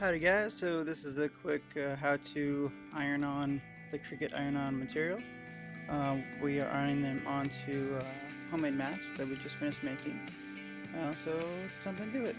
Howdy guys, so this is a quick how to iron on the Cricut iron-on material. We are ironing them onto homemade masks that we just finished making. So let's jump into it.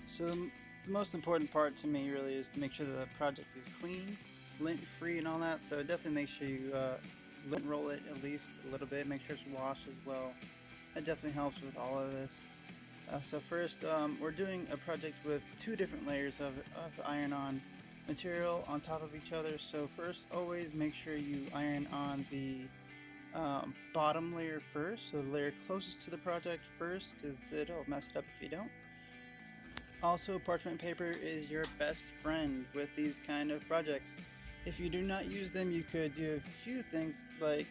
So the most important part to me really is to make sure the project is clean, lint free and all that, so definitely make sure you lint roll it at least a little bit, make sure it's washed as well. That definitely helps with all of this. So first, we're doing a project with two different layers of iron-on material on top of each other. So first, always make sure you iron on the bottom layer first, so the layer closest to the project first, because it'll mess it up if you don't. Also, parchment paper is your best friend with these kind of projects. If you do not use them, you could do a few things like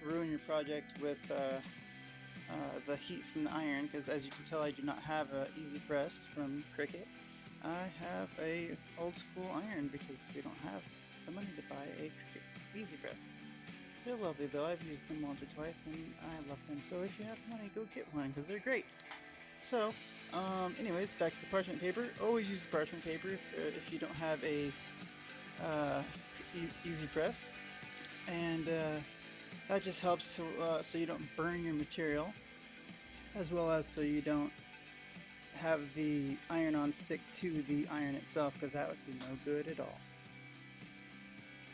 ruin your project with the heat from the iron, because as you can tell I do not have an easy press from Cricut. I have a old school iron because we don't have the money to buy a Cricut easy press. They're lovely though, I've used them once or twice and I love them, so if you have money, go get one because they're great. So, anyways, back to the parchment paper. Always use the parchment paper if you don't have a easy press, and that just helps so you don't burn your material, as well as so you don't have the iron-on stick to the iron itself, because that would be no good at all.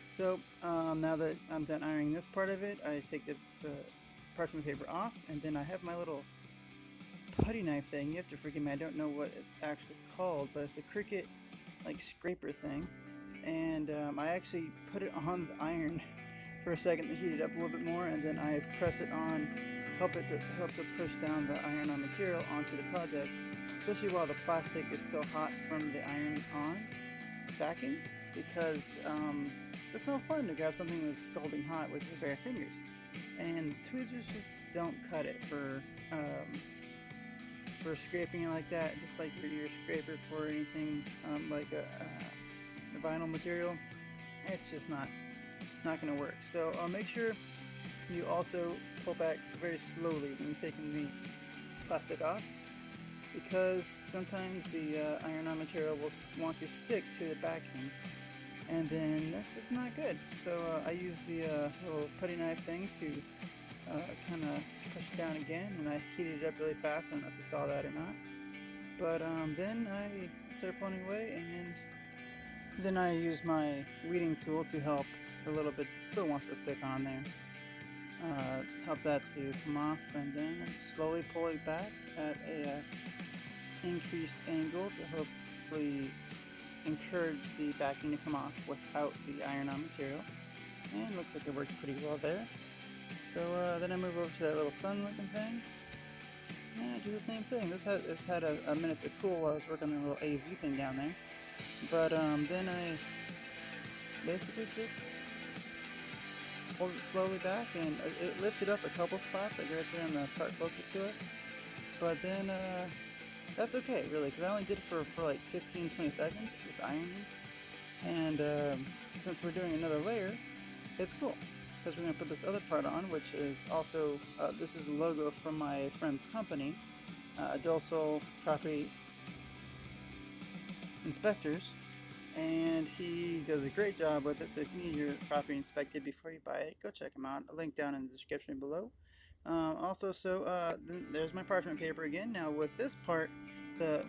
So now that I'm done ironing this part of it, I take the parchment paper off, and then I have my little putty knife thing. You have to forgive me, I don't know what it's actually called, but it's a Cricut like scraper thing, and I actually put it on the iron for a second to heat it up a little bit more, and then I press it on, help to push down the iron-on material onto the project, especially while the plastic is still hot from the iron-on backing, because it's no fun to grab something that's scalding hot with your bare fingers, and tweezers just don't cut it for scraping it like that, just like your scraper for anything like a vinyl material. It's just not going to work. So make sure you also pull back very slowly when you're taking the plastic off, because sometimes the iron-on material will want to stick to the backing, and then that's just not good. So I use the little putty knife thing to kind of push it down again, and I heated it up really fast. I don't know if you saw that or not, but then I started pulling away, and then I use my weeding tool to help a little bit that still wants to stick on there, help that to come off, and then slowly pull it back at a increased angle to hopefully encourage the backing to come off without the iron-on material, and looks like it worked pretty well there. So then I move over to that little sun looking thing, and I do the same thing. This had a minute to cool while I was working on the little AZ thing down there, but then I basically just pulled it slowly back, and it lifted up a couple spots, like right there on the part closest to us, but then that's okay really, because I only did it for like 15-20 seconds with ironing, and since we're doing another layer, it's cool, because we're going to put this other part on, which is also, this is a logo from my friend's company, Del Sol Property Inspectors, and he does a great job with it. So if you need your property inspected before you buy it, go check him out. A link down in the description below. Also, so there's my parchment paper again. Now with this part, the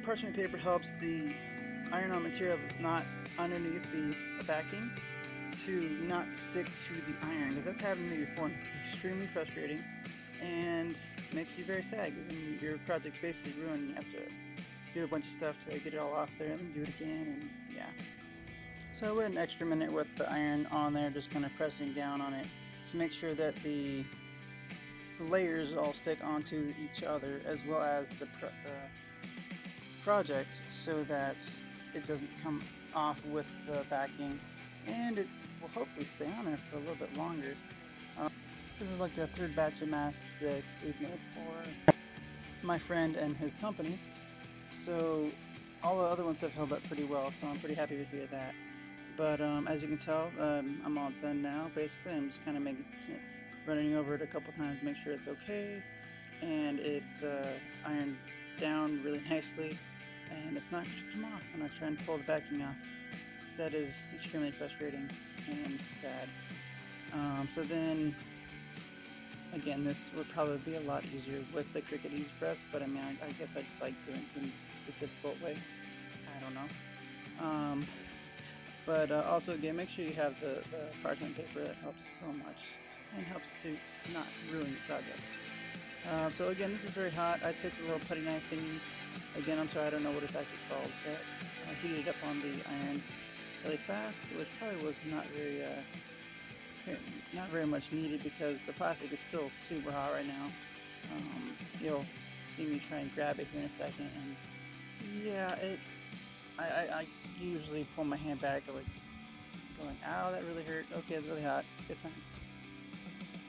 parchment paper helps the iron-on material that's not underneath the backing to not stick to the iron, because that's happened to me before, and it's extremely frustrating and makes you very sad, because then your project's basically ruined. You have to do a bunch of stuff to get it all off there and then do it again, and yeah. So I went an extra minute with the iron on there, just kind of pressing down on it to make sure that the layers all stick onto each other, as well as the project, so that it doesn't come off with the backing, and it will hopefully stay on there for a little bit longer. This is like the third batch of masks that we've made for my friend and his company. So all the other ones have held up pretty well, so I'm pretty happy to hear that. But as you can tell, I'm all done now. Basically, I'm just kind of running over it a couple times, make sure it's okay, and it's ironed down really nicely, and it's not going to come off when I try and pull the backing off. That is extremely frustrating and sad. So then, again, this would probably be a lot easier with the Cricut Easy Press, but I mean, I guess I just like doing things the difficult way. I don't know. But also, again, make sure you have the parchment paper. That helps so much and helps to not ruin your project. So again, this is very hot. I took the little putty knife thingy. Again, I'm sorry, I don't know what it's actually called, but I heated it up on the iron really fast, which probably was not very much needed because the plastic is still super hot right now. You'll see me try and grab it here in a second, and yeah, I usually pull my hand back, like going, ow, that really hurt. Okay, it's really hot. Good times.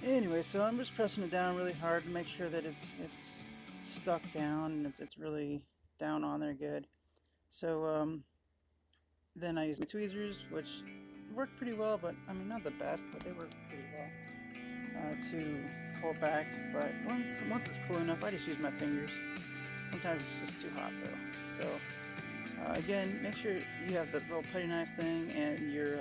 Anyway, so I'm just pressing it down really hard to make sure that it's stuck down and it's really down on there good. So then I used my tweezers, which worked pretty well, but I mean not the best, but they worked pretty well to pull back. But once it's cool enough, I just use my fingers. Sometimes it's just too hot though. So again, make sure you have the little putty knife thing and your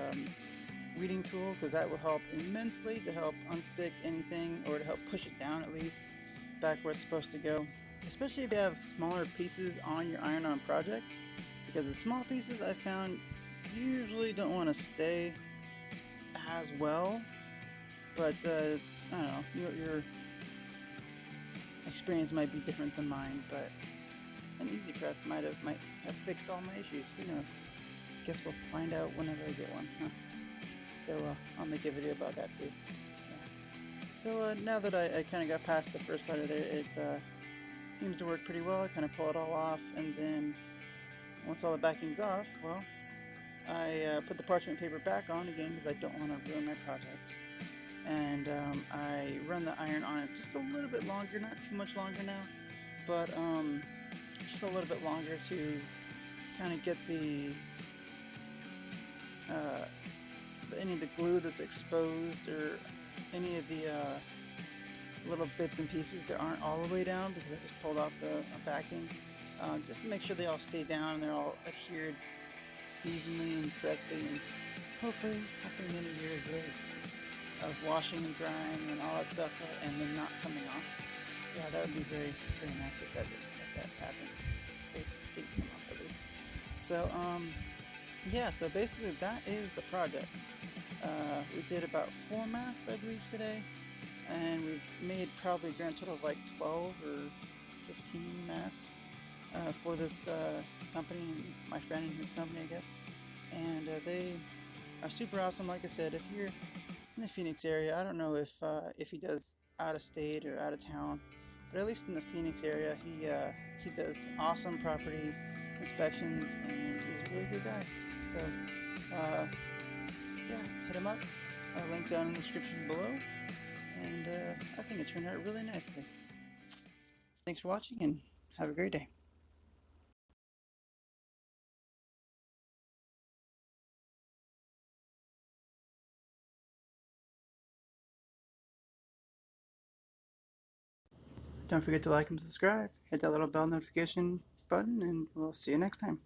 weeding tool, because that will help immensely to help unstick anything, or to help push it down at least back where it's supposed to go, especially if you have smaller pieces on your iron-on project, because the small pieces I found usually don't want to stay as well. But I don't know, your experience might be different than mine, but an easy press might have fixed all my issues. Who knows? Guess we'll find out whenever I get one. Huh? So I'll make a video about that too. Yeah. So now that I kind of got past the first letter there, it seems to work pretty well. I kind of pull it all off, and then once all the backing's off, well, I put the parchment paper back on again because I don't want to ruin my project. And I run the iron on it just a little bit longer, not too much longer now, but just a little bit longer to kind of get any of the glue that's exposed, or any of the little bits and pieces that aren't all the way down, because I just pulled off the backing, just to make sure they all stay down and they're all adhered evenly and correctly, and hopefully many years of washing and drying and all that stuff, and then not coming off. Yeah, that would be very, very nice if that happened. It didn't come off at least. So yeah, so basically that is the project. We did about 4 masks, I believe, today, and we've made probably a grand total of like 12 or 15 masks for this company, my friend and his company, I guess. And they are super awesome. Like I said, if you're in the Phoenix area, I don't know if he does out of state or out of town, but at least in the Phoenix area, he does awesome property inspections, and he's a really good guy. So yeah, hit him up. Link down in the description below, and I think it turned out really nicely. Thanks for watching, and have a great day. Don't forget to like and subscribe. Hit that little bell notification button, and we'll see you next time.